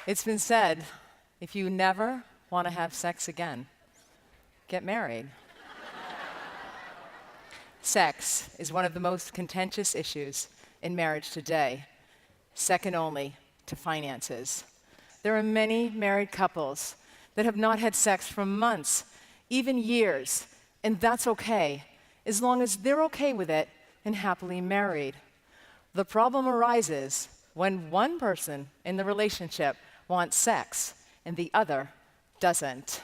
It's been said, if you never want to have sex again, get married. Sex is one of the most contentious issues in marriage today, second only to finances. There are many married couples that have not had sex for months, even years, and that's okay, as long as they're okay with it and happily married. The problem arises when one person in the relationship wants sex and the other doesn't.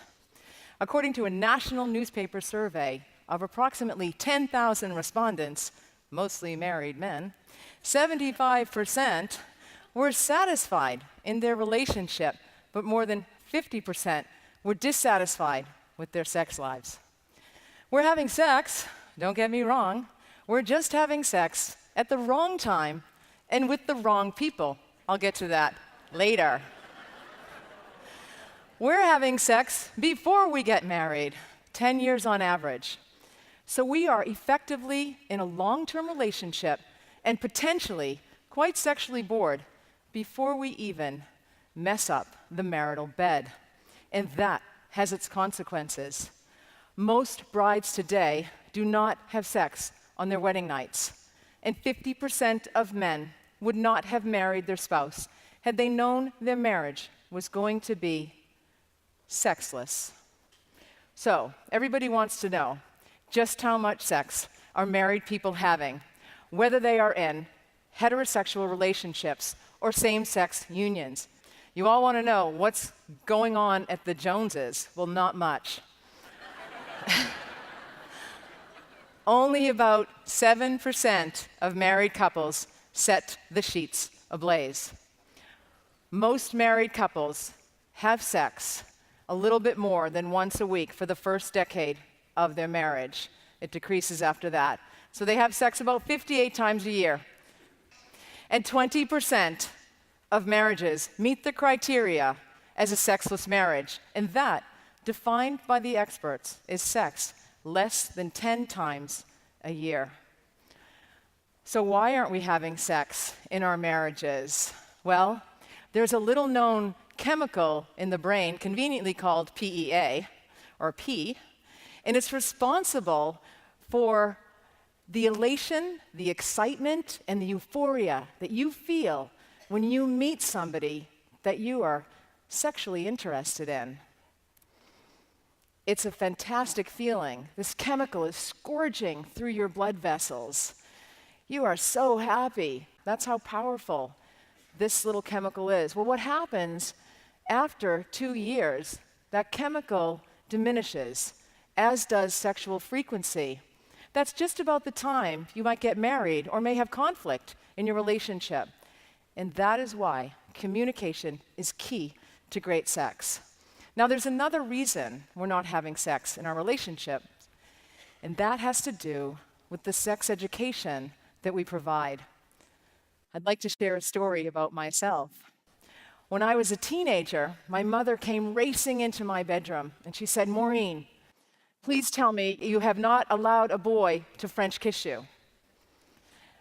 According to a national newspaper survey of approximately 10,000 respondents, mostly married men, 75% were satisfied in their relationship, but more than 50% were dissatisfied with their sex lives. We're having sex, don't get me wrong, we're just having sex at the wrong time and with the wrong people. I'll get to that later. We're having sex before we get married, 10 years on average. So we are effectively in a long-term relationship and potentially quite sexually bored before we even mess up the marital bed. And that has its consequences. Most brides today do not have sex on their wedding nights, and 50% of men would not have married their spouse had they known their marriage was going to be sexless. So, everybody wants to know just how much sex are married people having, whether they are in heterosexual relationships or same-sex unions. You all want to know what's going on at the Joneses. Well, not much. Only about 7% of married couples set the sheets ablaze. Most married couples have sex a little bit more than once a week for the first decade of their marriage. It decreases after that. So they have sex about 58 times a year. And 20% of marriages meet the criteria as a sexless marriage. And that, defined by the experts, is sex less than 10 times a year. So why aren't we having sex in our marriages? Well, there's a little-known chemical in the brain, conveniently called PEA, or P, and it's responsible for the elation, the excitement, and the euphoria that you feel when you meet somebody that you are sexually interested in. It's a fantastic feeling. This chemical is scourging through your blood vessels. You are so happy. That's how powerful this little chemical is. Well, what happens after 2 years, that chemical diminishes, as does sexual frequency. That's just about the time you might get married or may have conflict in your relationship. And that is why communication is key to great sex. Now, there's another reason we're not having sex in our relationship, and that has to do with the sex education that we provide. I'd like to share a story about myself. When I was a teenager, my mother came racing into my bedroom, and she said, "Maureen, please tell me you have not allowed a boy to French kiss you."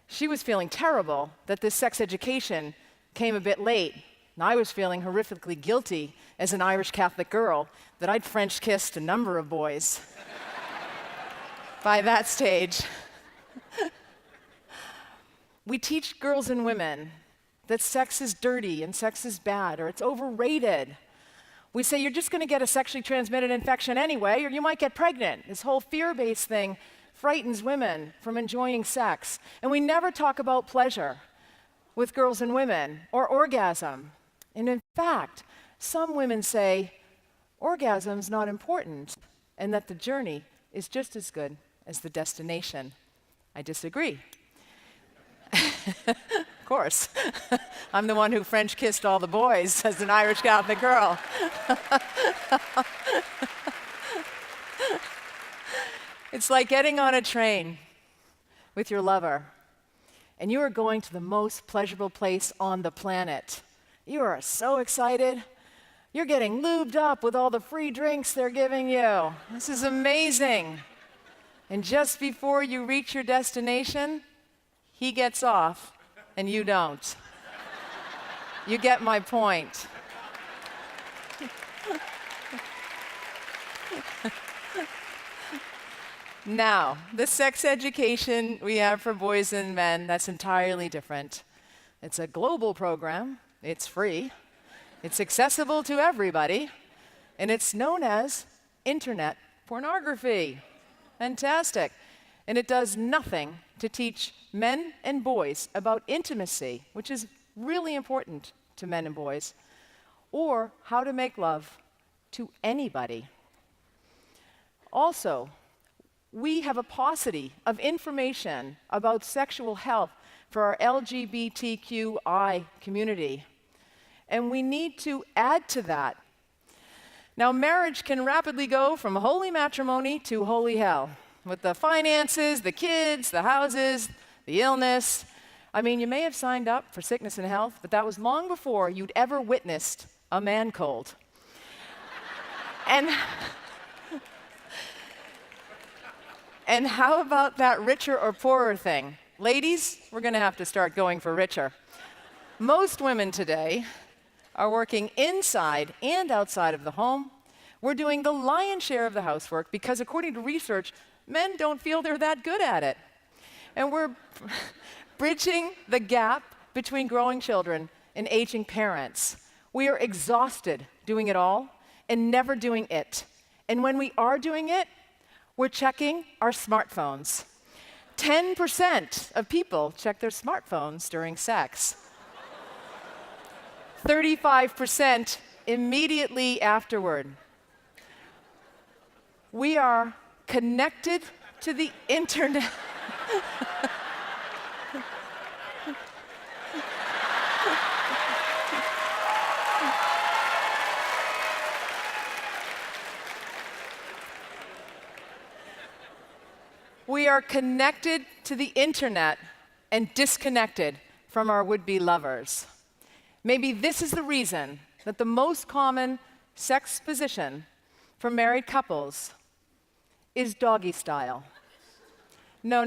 She was feeling terrible that this sex education came a bit late, and I was feeling horrifically guilty as an Irish Catholic girl that I'd French kissed a number of boys by that stage. We teach girls and women that sex is dirty and sex is bad or it's overrated. We say you're just going to get a sexually transmitted infection anyway, or you might get pregnant. This whole fear-based thing frightens women from enjoying sex. And we never talk about pleasure with girls and women or orgasm. And in fact, some women say orgasm's not important and that the journey is just as good as the destination. I disagree. Of course. I'm the one who French kissed all the boys as an Irish Catholic girl. It's like getting on a train with your lover, and you are going to the most pleasurable place on the planet. You are so excited. You're getting lubed up with all the free drinks they're giving you. This is amazing. And just before you reach your destination, he gets off and you don't. You get my point. Now, the sex education we have for boys and men, that's entirely different. It's a global program, it's free, it's accessible to everybody, and it's known as internet pornography. Fantastic. And it does nothing to teach men and boys about intimacy, which is really important to men and boys, or how to make love to anybody. Also, we have a paucity of information about sexual health for our LGBTQI community, and we need to add to that. Now, marriage can rapidly go from holy matrimony to holy hell, with the finances, the kids, the houses, the illness. I mean, you may have signed up for sickness and health, but that was long before you'd ever witnessed a man cold. And how about that richer or poorer thing? Ladies, we're going to have to start going for richer. Most women today are working inside and outside of the home. We're doing the lion's share of the housework because, according to research, men don't feel they're that good at it. And we're bridging the gap between growing children and aging parents. We are exhausted doing it all and never doing it. And when we are doing it, we're checking our smartphones. 10% of people check their smartphones during sex. 35% immediately afterward. We are connected to the internet. We are connected to the internet and disconnected from our would-be lovers. Maybe this is the reason that the most common sex position for married couples is doggy style. No,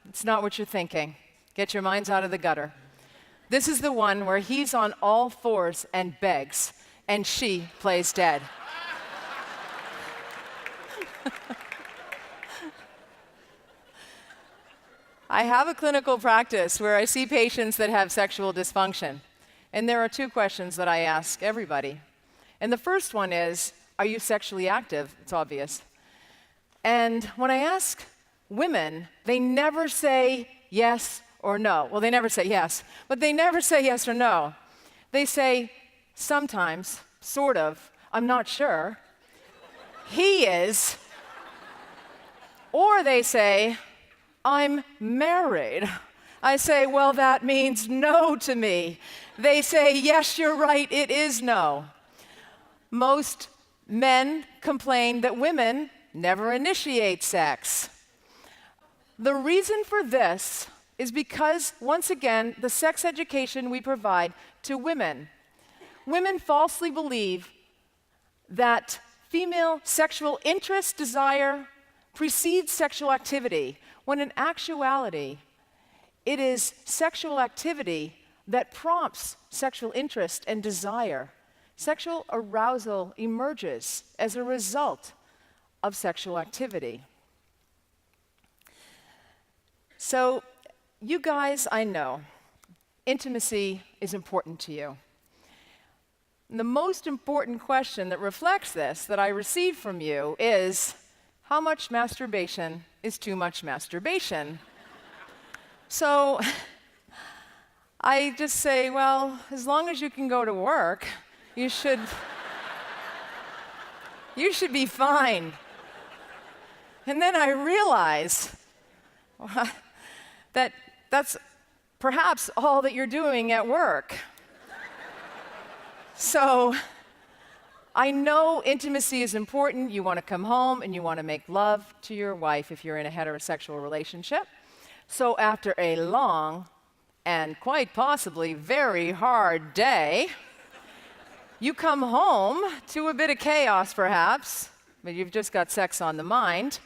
it's not what you're thinking. Get your minds out of the gutter. This is the one where he's on all fours and begs, and she plays dead. I have a clinical practice where I see patients that have sexual dysfunction. And there are two questions that I ask everybody. And the first one is, are you sexually active? It's obvious. And when I ask women, they never say yes or no. Well, they never say yes, but they never say yes or no. They say, sometimes, sort of, I'm not sure. He is. Or they say, I'm married. I say, well, that means no to me. They say, yes, you're right, it is no. Most men complain that women never initiate sex. The reason for this is because, once again, the sex education we provide to women. Women falsely believe that female sexual interest, desire, precedes sexual activity, when in actuality, it is sexual activity that prompts sexual interest and desire. Sexual arousal emerges as a result of sexual activity. So, you guys, I know, intimacy is important to you. And the most important question that reflects this that I received from you is, how much masturbation is too much masturbation? So I just say, well, as long as you can go to work, you should be fine. And then I realize that that's perhaps all that you're doing at work. So I know intimacy is important. You want to come home and you want to make love to your wife if you're in a heterosexual relationship. So after a long and quite possibly very hard day, you come home to a bit of chaos perhaps, but you've just got sex on the mind,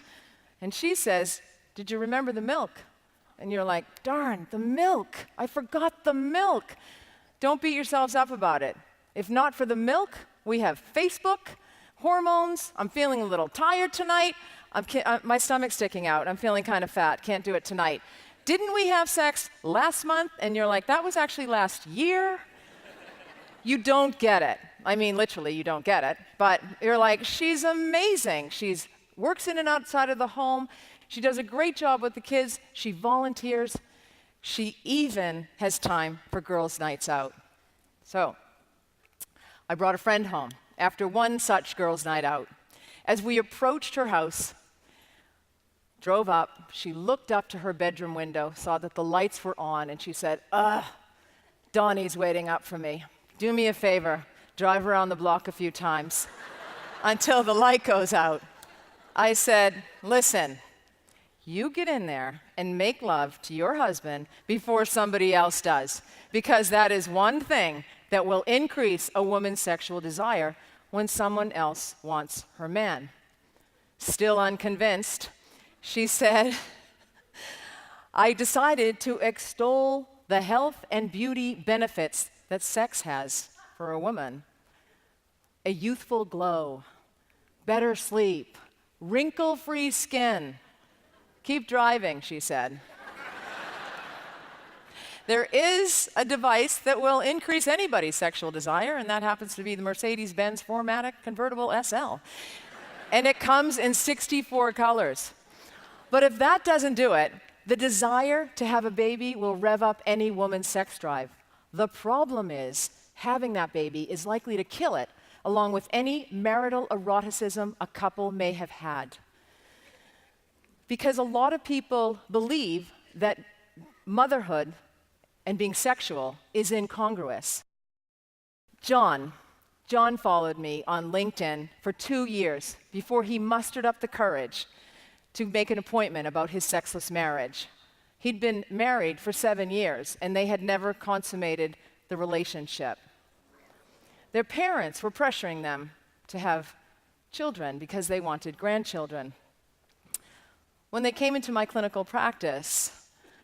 and she says, did you remember the milk? And you're like, darn, the milk. I forgot the milk. Don't beat yourselves up about it. If not for the milk, we have Facebook, Hormones, I'm feeling a little tired tonight. My stomach's sticking out. I'm feeling kind of fat. Can't do it tonight. Didn't we have sex last month? And you're like, that was actually last year? You don't get it. I mean, literally, you don't get it. But you're like, she's amazing. She works in and outside of the home. She does a great job with the kids. She volunteers. She even has time for girls' nights out. So I brought a friend home after one such girls' night out. As we approached her house, drove up, she looked up to her bedroom window, saw that the lights were on, and she said, Donnie's waiting up for me. Do me a favor, drive around the block a few times until the light goes out. I said, listen, you get in there and make love to your husband before somebody else does, because that is one thing that will increase a woman's sexual desire when someone else wants her man. Still unconvinced, she said, I decided to extol the health and beauty benefits that sex has for a woman. A youthful glow, better sleep, wrinkle-free skin. Keep driving, she said. There is a device that will increase anybody's sexual desire, and that happens to be the Mercedes-Benz 4MATIC convertible SL. And it comes in 64 colors. But if that doesn't do it, the desire to have a baby will rev up any woman's sex drive. The problem is, having that baby is likely to kill it, along with any marital eroticism a couple may have had. Because a lot of people believe that motherhood and being sexual is incongruous. John followed me on LinkedIn for 2 years before he mustered up the courage to make an appointment about his sexless marriage. He'd been married for 7 years, and they had never consummated the relationship. Their parents were pressuring them to have children because they wanted grandchildren. When they came into my clinical practice,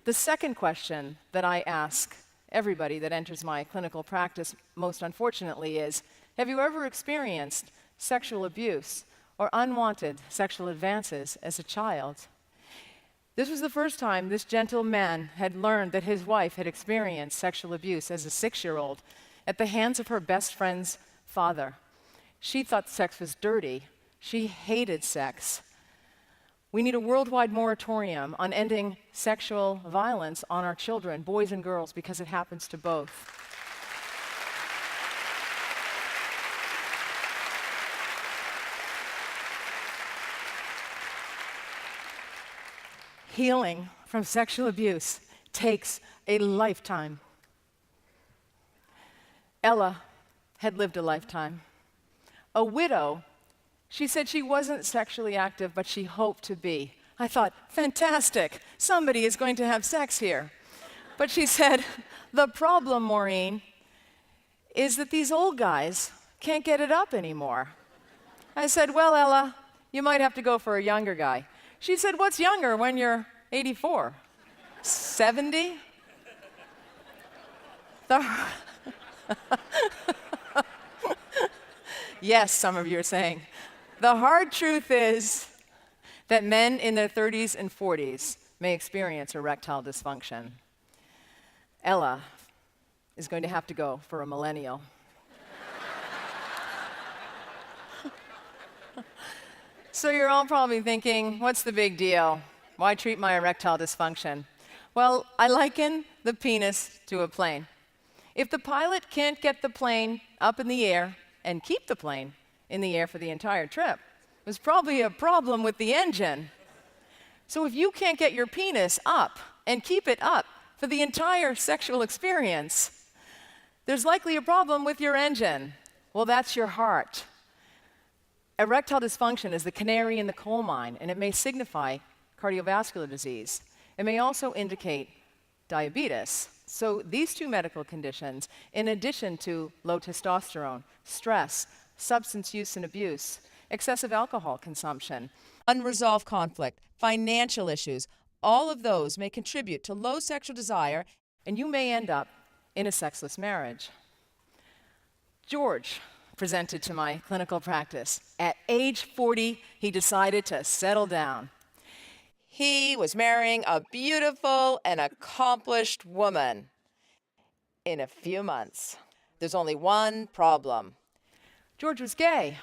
the second question that I ask everybody that enters my clinical practice, most unfortunately, is, have you ever experienced sexual abuse or unwanted sexual advances as a child? This was the first time this gentleman had learned that his wife had experienced sexual abuse as a 6-year-old at the hands of her best friend's father. She thought sex was dirty. She hated sex. We need a worldwide moratorium on ending sexual violence on our children, boys and girls, because it happens to both. Healing from sexual abuse takes a lifetime. Ella had lived a lifetime. A widow, she said she wasn't sexually active, but she hoped to be. I thought, fantastic, somebody is going to have sex here. But she said, the problem, Maureen, is that these old guys can't get it up anymore. I said, well, Ella, you might have to go for a younger guy. She said, what's younger when you're 84? 70? Yes, some of you are saying. The hard truth is that men in their 30s and 40s may experience erectile dysfunction. Ella is going to have to go for a millennial. So you're all probably thinking, what's the big deal? Why treat my erectile dysfunction? Well, I liken the penis to a plane. If the pilot can't get the plane up in the air and keep the plane in the air for the entire trip, there's probably a problem with the engine. So if you can't get your penis up and keep it up for the entire sexual experience, there's likely a problem with your engine. Well, that's your heart. Erectile dysfunction is the canary in the coal mine, and it may signify cardiovascular disease. It may also indicate diabetes. So these two medical conditions, in addition to low testosterone, stress, substance use and abuse, excessive alcohol consumption, unresolved conflict, financial issues, all of those may contribute to low sexual desire, and you may end up in a sexless marriage. George, presented to my clinical practice. At age 40, he decided to settle down. He was marrying a beautiful and accomplished woman in a few months. There's only one problem. George was gay.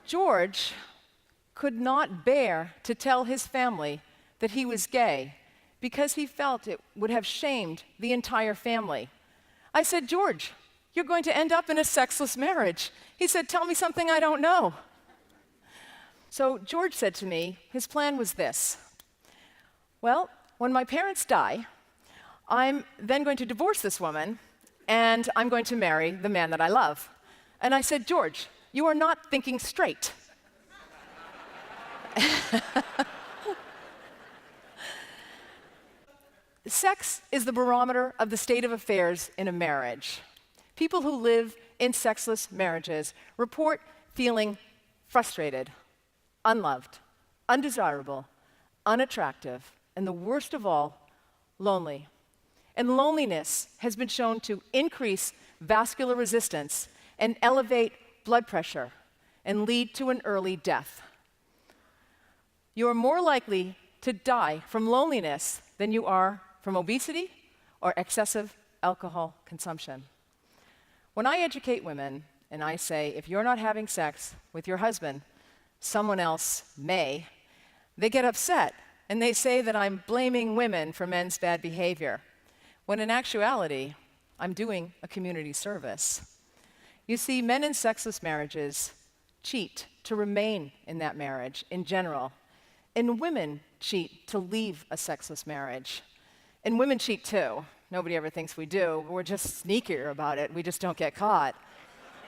George could not bear to tell his family that he was gay because he felt it would have shamed the entire family. I said, George, you're going to end up in a sexless marriage. He said, tell me something I don't know. So George said to me, his plan was this. Well, when my parents die, I'm then going to divorce this woman, and I'm going to marry the man that I love. And I said, George, you are not thinking straight. Sex is the barometer of the state of affairs in a marriage. People who live in sexless marriages report feeling frustrated, unloved, undesirable, unattractive, and the worst of all, lonely. And loneliness has been shown to increase vascular resistance and elevate blood pressure and lead to an early death. You are more likely to die from loneliness than you are from obesity or excessive alcohol consumption. When I educate women and I say, if you're not having sex with your husband, someone else may, they get upset and they say that I'm blaming women for men's bad behavior, when in actuality, I'm doing a community service. You see, men in sexless marriages cheat to remain in that marriage in general, and women cheat to leave a sexless marriage. And women cheat too. Nobody ever thinks we do. We're just sneakier about it. We just don't get caught.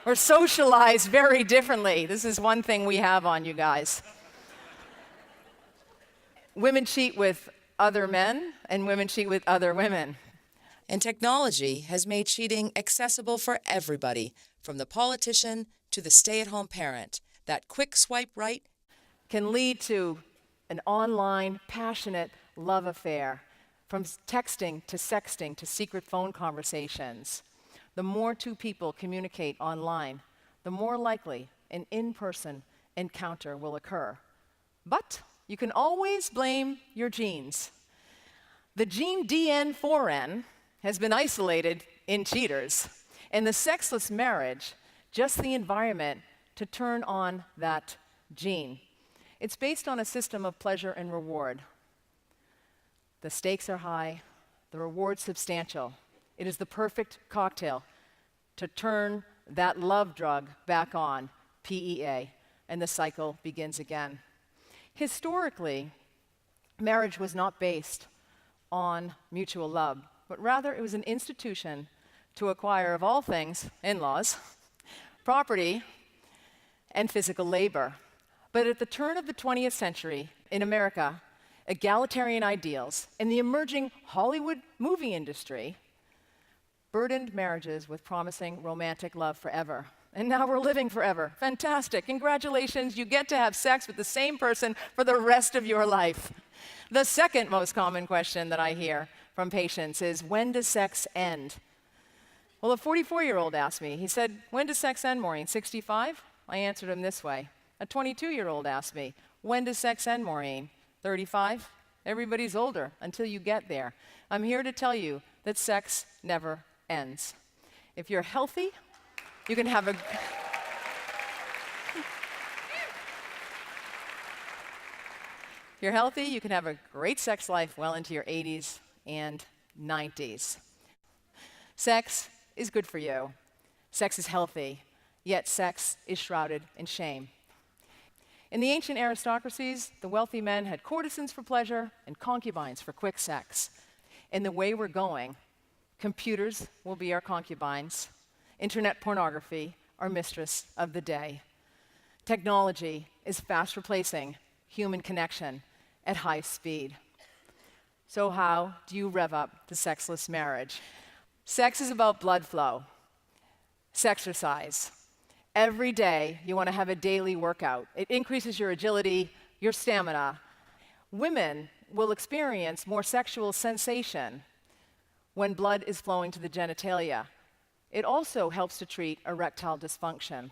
We're socialized very differently. This is one thing we have on you guys. Women cheat with other men, and women cheat with other women. And technology has made cheating accessible for everybody, from the politician to the stay-at-home parent. That quick swipe right can lead to an online, passionate love affair, from texting to sexting to secret phone conversations. The more two people communicate online, the more likely an in-person encounter will occur. But you can always blame your genes. The gene DN4N has been isolated in cheaters, and the sexless marriage, just the environment to turn on that gene. It's based on a system of pleasure and reward. The stakes are high, the reward substantial. It is the perfect cocktail to turn that love drug back on, PEA, and the cycle begins again. Historically, marriage was not based on mutual love, but rather it was an institution to acquire, of all things, in-laws, property, and physical labor. But at the turn of the 20th century, in America, egalitarian ideals and the emerging Hollywood movie industry burdened marriages with promising romantic love forever. And now we're living forever. Fantastic. Congratulations, you get to have sex with the same person for the rest of your life. The second most common question that I hear from patients is, when does sex end? Well, a 44-year-old asked me, he said, when does sex end, Maureen? 65? I answered him this way. A 22-year-old asked me, when does sex end, Maureen? 35? Everybody's older until you get there. I'm here to tell you that sex never ends. If you're healthy, you can have a... If you're healthy, you can have a great sex life well into your 80s and 90s. Sex is good for you. Sex is healthy, yet sex is shrouded in shame. In the ancient aristocracies, the wealthy men had courtesans for pleasure and concubines for quick sex. In the way we're going, computers will be our concubines, internet pornography our mistress of the day. Technology is fast replacing human connection at high speed. So how do you rev up the sexless marriage? Sex is about blood flow, sexercise. Every day, you want to have a daily workout. It increases your agility, your stamina. Women will experience more sexual sensation when blood is flowing to the genitalia. It also helps to treat erectile dysfunction.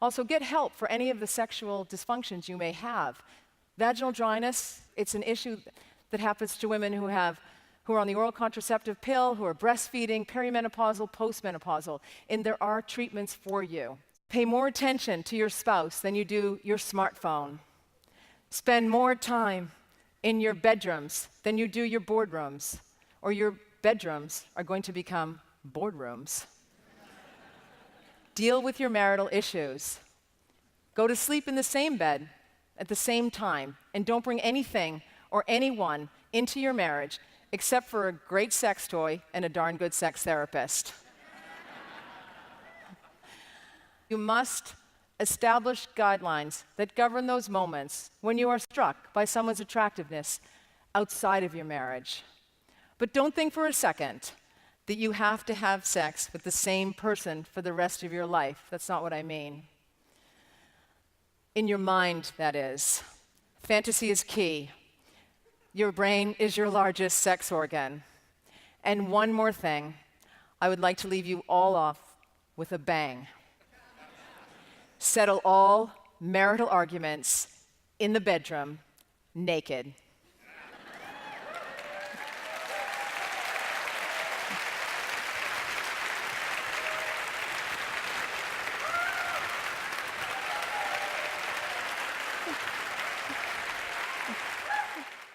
Also, get help for any of the sexual dysfunctions you may have. Vaginal dryness, it's an issue that happens to women who are on the oral contraceptive pill, who are breastfeeding, perimenopausal, postmenopausal, and there are treatments for you. Pay more attention to your spouse than you do your smartphone. Spend more time in your bedrooms than you do your boardrooms, or your bedrooms are going to become boardrooms. Deal with your marital issues. Go to sleep in the same bed at the same time, and don't bring anything or anyone into your marriage except for a great sex toy and a darn good sex therapist. You must establish guidelines that govern those moments when you are struck by someone's attractiveness outside of your marriage. But don't think for a second that you have to have sex with the same person for the rest of your life. That's not what I mean. In your mind, that is. Fantasy is key. Your brain is your largest sex organ. And one more thing, I would like to leave you all off with a bang. Settle all marital arguments in the bedroom naked.